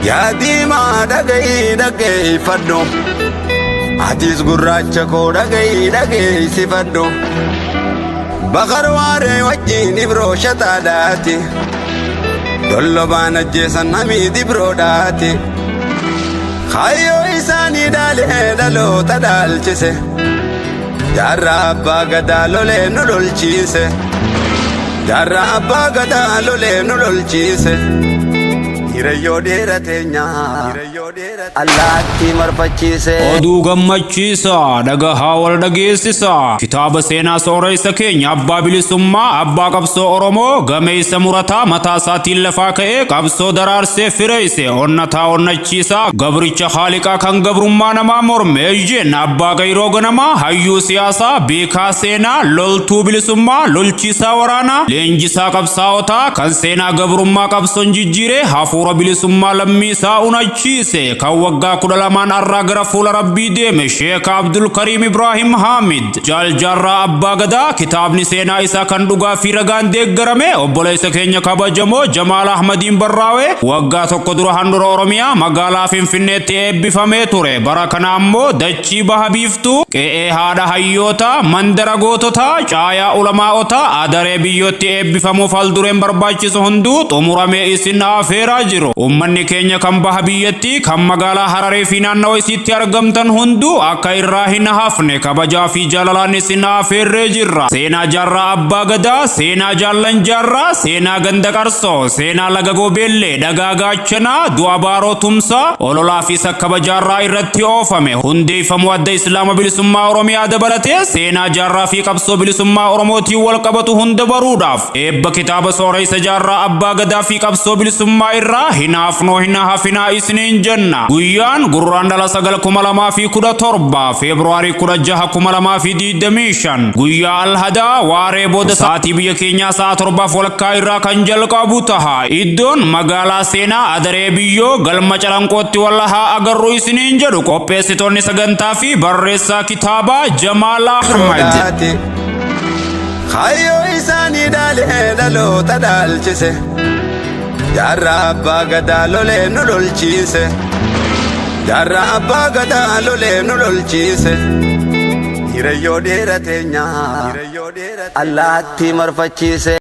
yaa diimaa dhaga'ii fadhu atis gurraacha koo dhaga'ii si fadhu bakar waaree wajjin ibroo shataadhaati dollobaan ajjeesan hamiid ibroodhaati kaayyoo isaanii dhaalee dhaloota dhaalchise jaarraa abbaa gadaa lolee nu lolchiise jaarraa abbaa gadaa lolee nu lolchiise hirayyoo dheera teenyaa allaatti marfachiise oduu gammachiisa dhagahaa wal dhageessisa kitaaba seenaa sooreysa keenya abbaa bilisummaa abbaa qabsoo oromoo gameessa murataa mataa isaatiin lafaa ka'ee qabsoo daraarsee fireeyse onnataa onnachiisa gabricha haaliqaa kan gabrummaa namaa morme ejjeen abbaa gayroo ganamaa hayyuu siyaasaa beekaa seenaa loltuu bilisummaa lolchiisaa waraanaa leenjisaa qabsaa'otaa kan seenaa gabrummaa qabsoon jijjiiree hafuura bilisummaa lammiisaa unachiise kan waggaa 12 arraa gara fuula rabbii deeme sheek abdul kariim ibraahim haamid jaarraa abbaa gadaa kitaabni seenaa isaa kan dhugaa fi ragaan deeggarame obboleessa keenya kabajamoo jamaal ahmadiin barraawee waggaa tokko dura handhuura oromiyaa magaalaa finfinneetti eebbifamee ture bara kana ammoo dachii baha biiftuu qe'ee haadha hayyoota mandara goototaa caayaa ulamaa'otaa adaree biyyootti eebbifamuuf haldureen barbaachisu hunduu xumuramee isin afeeraa jiru ummanni keenya kan baha biyyatti kan magaalaa hararee fi naannawa isitti argamtan hunduu akka irraa hin hafne kabajaa fi jaalalaan isin afeerree jirra seenaa jaarraa abbaa gadaa seenaa jaallan jaarraa seenaa ganda qarsoo seenaa laga gobeellee dhagaa gaachanaa du'a baaroo tumsaa ololaa fi sakkaba jaarraa irratti oofame hundeeffamuu adda islaama bilisummaa oromiyaa dabalatee seenaa jaarraa fi qabsoo bilisummaa oromootiin wal qabatu hunda baruudhaaf eebba kitaaba sooreysa jaarraa abbaa gadaa fi qabsoo bilisummaa irraa hinaafnoo hin hafinaa isiniin jenna guyyaan gurraandhala 9/2017 Februaarii 16/2025 guyyaa alhadaa waaree booda sa'aatii biyya keenyaa sa'a 7 walakkaa irraa kan jalqabu taha iddoon magaalaa seenaa adaree biyyoo galma calanqootti wallahaa agarru isiniin jedhu qopheessitoonni sagantaa fi barreessaa kitaabaa Jamaal Ahmad kaayyoo isaanii dhaalee dhaloota dhaalchise jaarraa abbaa gadaa lolee nu lolchiise jaarraa abbaa gadaa lolee nu lolchiise hirayyoo dheera teenyaa allaatti marfachiise.